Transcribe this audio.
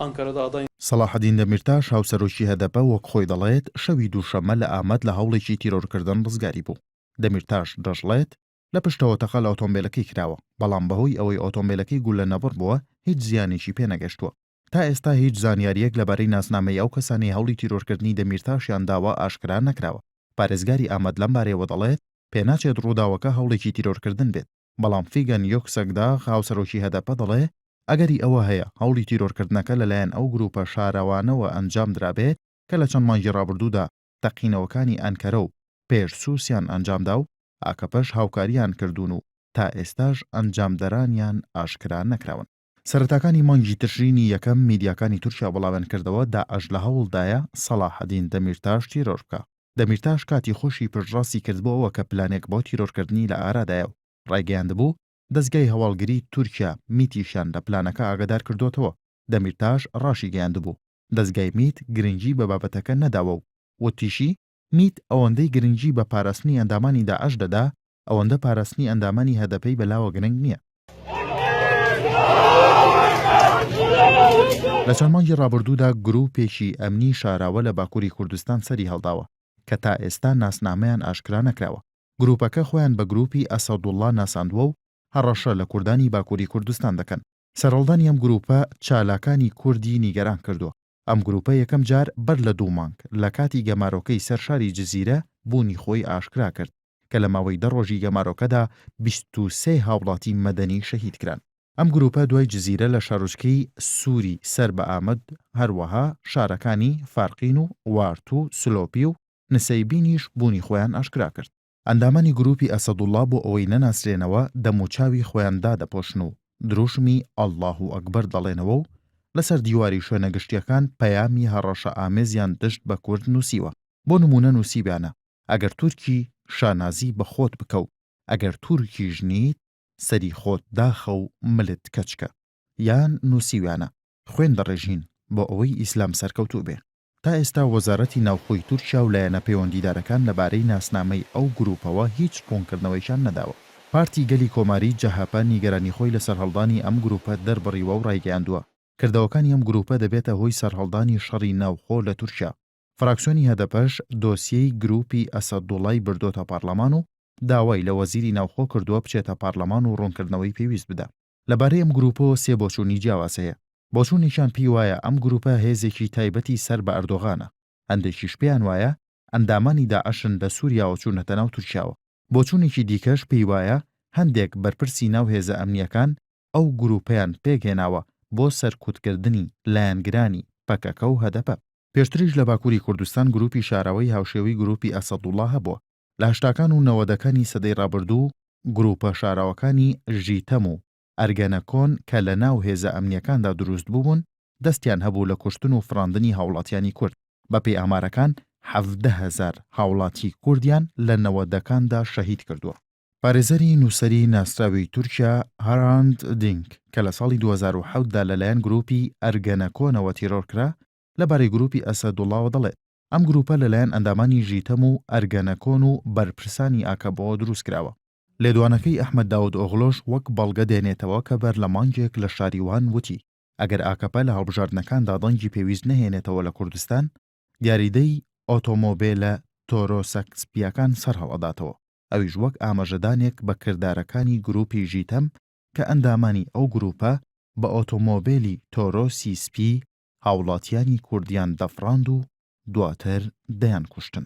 ئەنکەرەدا ئەداین سەلاحەدین دەمیرتاش هاوسەرۆکی هەدەپە وەک خۆی دەڵێت شەوی دووشەممە لە ئامەد لە هەوڵێکی تیرۆرکردن ڕزگاری بوو. دەمیرتاش دەژڵێت لە پشتەوە تەقە لە ئۆتۆمبیلەکەی کراوە، بەڵام بەهۆی ئەوەی ئۆتۆمبیلەکەی گولە نەبڕ بووە هیچ زیانێکی پێ نەگەشتووە. تا ئێستا هیچ زانیاریەک لەبارەی ناسنامەی ئەو کەسانی هەوڵی تیرۆرکردنی دەمیرتاشیان داوە ئاشکرا نەکراوە. پارێزگاری ئامەد لەم بارەیەوە دەڵێت پێناچێت ڕووداوەکە هەوڵێکی تیرۆرکردن بێت، بەڵام فیگەن یۆکسەکدا هاوسەرۆکی هەدەپە دەڵێ ئەگەری ئەوە هەیە هەوڵی تیرۆرکردنەکە لەلایەن ئەو گروپە شارەوانەوە ئەنجام درابێت کە لە چەند مانگی ڕابردوودا تەقینەوەکانی ئەنکەرە و پێشسووسیان ئەنجامدا و ئاکەپەش هاوکاریان کردوون و تا ئێستاش ئەنجامدەرانیان ئاشکرا نەکراون. سەرەتاکانی مانگی تشرینی یەکەم میدیاکانی تورکیا بەڵاوێن کردەوە داعش لە هەوڵدایە سەلاحەدین دەمیرتاش تیرۆر بکە. دەمیرتاش کاتی خۆشی پشتڕاستی کردبووەوە کە پلانێک بۆ تیرۆرکردنی لە ئارادایە و ڕایگەیاندبوو دەستگای هەواڵگری تورکیا میتیشان لە پلانەکە ئاگادار کردوتەوە. دەمیرتاش ڕاشی گەیاندبوو دەستگای میت گرنگی بە بابەتەکە نەداوە و وتیشی میت ئەوەندەی گرنگی بە پاراستنی ئەندامانی داعش دەدا ئەوەندە پاراستنی ئەندامانی هەدەپەی بەلاوە گرنگ نییە. لە چەند مانگی ڕابردوودا گروپێکی ئەمنی شاراوە لە باکووری کوردستان سەری هەڵداوە کە تا ئێستا ناسنامەیان ئاشکرا نەکراوە. گروپەکە خۆیان بە گروپی ئەسەدوڵڵا ناساندووە و هەڕەشە لە کوردانی باکووری کوردستان دەکەن. سەرهەڵدانی ئەم گروپە چالاکانی کوردی نیگەران کردووە. ئەم گروپە یەکەم جار بەر لە 2 مانگ لە کاتی گەمارۆکەی سەر شاری جزیرە بوونی خۆی ئاشکرا کرد کە لە ماوەی 10 ڕۆژی گەمارۆکەدا 23 هاوڵاتی مەدەنی شەهید کران. ئەم گروپە دوای جزیرە لە شارۆچکەی سووری سەر بە ئامەد هەروەها شارەکانی فارقین و وارت و سلۆپی و نسەیبینیش بوونی خۆیان ئاشکرا کرد. ئەندامانی گروپی ئەسەدوڵڵا بۆ ئەوەی نەناسرێنەوە دەموچاوی خۆیاندا دەپۆشن و دروشمی ئەڵڵاه ئەکبەر دەڵێنەوە و لەسەر دیواری شوێنە گشتیەکان پەیامی هەڕەشە ئامێزیان دشت بە کورد نووسیوە. بۆ نمونە نووسیبیانە ئەگەر تورکی شانازی بە خۆت بکە و ئەگەر تورکی ژنیت سەری خۆت داخە و ملت کەچکە. یان نووسیویانە خوێن دەڕێژین بۆ ئەوەی ئیسلام سەرکەوتوو بێ. تا ئێستا وەزارەتی ناوخۆی تورکیا و لایەنە پەیوەندیدارەکان لەبارەی ناسنامەی ئەو گروپەوە هیچ ڕوونکردنەوەیشان نەداوە. پارتی گەلی کۆماری جەهاپە نیگەرانی خۆی لە سەرهەڵدانی ئەم گروپە دەربڕیوە و ڕایگەیاندووە. کردەوەکانی ئەم گروپە دەبێتە هۆی سەرهەڵدانی شەڕی ناوخۆ لە تورکیا. فراکسیۆنی هەدەپەش دۆسیەی گروپی ئەسەدوڵڵای بردۆتە پارلەمان و داوای لە وەزیری ناوخۆ کردووە بچێتە پارلەمان و ڕوونکردنەوەی پێویست بدە. لەبارەی ئەم گروپەوە 3 بۆچوونی جیاواز هەیە. بۆچوونێکیان پێی وایە ئەم گروپە هێزێکی تایبەتی سەر بە ئەردۆغانە. هەندێکیش پێیان وایە ئەندامانی داعشن لە سووریاوە چوونەتە ناو تورکیاوە. بۆچوونێکی دیکەش پێی وایە هەندێک بەرپرسی ناو هێزە ئەمنیەکان ئەو گروپەیان پێگێناوە بۆ سەرکوتکردنی لایەنگرانی پەکەکە و هەدەپە. پێشتریش لە باکووری کوردستان گروپی شاراوەی هاوشێوەی گروپی ئەسەدوڵڵا هەبووە. لە هەشتاکان و 90ەکانی سەدەی ڕابردوو گروپە شاراوەکانی ژیتەم و ئەرگەنەکۆن کە لە ناو هێزە ئەمنیەکاندا دروست بوون دەستیان هەبوو لە کوشتن و فراندنی هاوڵاتیانی کورد. بەپێی ئامارەکان 17,000 هاوڵاتی کوردیان لە 90ەکاندا شەهید کردووە. پارێزەری نووسەری ناسراوی تورکیا هاراند دینگ کە لە ساڵی 2007دا لەلایەن گروپی ئەرگەنەکۆنەوە تیرۆرکرا لەبارەی گروپی ئەسەدوڵڵاوە دەڵێت ئەم گروپە لەلایەن ئەندامانی ژیتەم و ئەرگەنەکۆن و بەرپرسانی ئاکەبەوە دروست کراوە. لێدوانەکەی ئەحمەد داود ئۆغڵۆش وەک بەڵگە دێنێتەوە کە بەر لە مانگێک لە شاریوان وتی ئەگەر ئاکەپە لە هەڵبژاردنەکاندا دەنگی پێویست نەهێنێتەوە لە کوردستان دیاریدەی ئۆتۆمۆبیلە تۆرۆسەکسپیەکان سەر هەڵەداتەوە. ئەویش وەک ئاماژەدانێک بە کردارەکانی گروپی ژیتەم کە ئەندامانی ئەو گروپە بە ئۆتۆمۆبیلی تۆرۆسی سپی هاوڵاتیانی کوردیان دەفڕاند و دواتر دەیان کوشتن.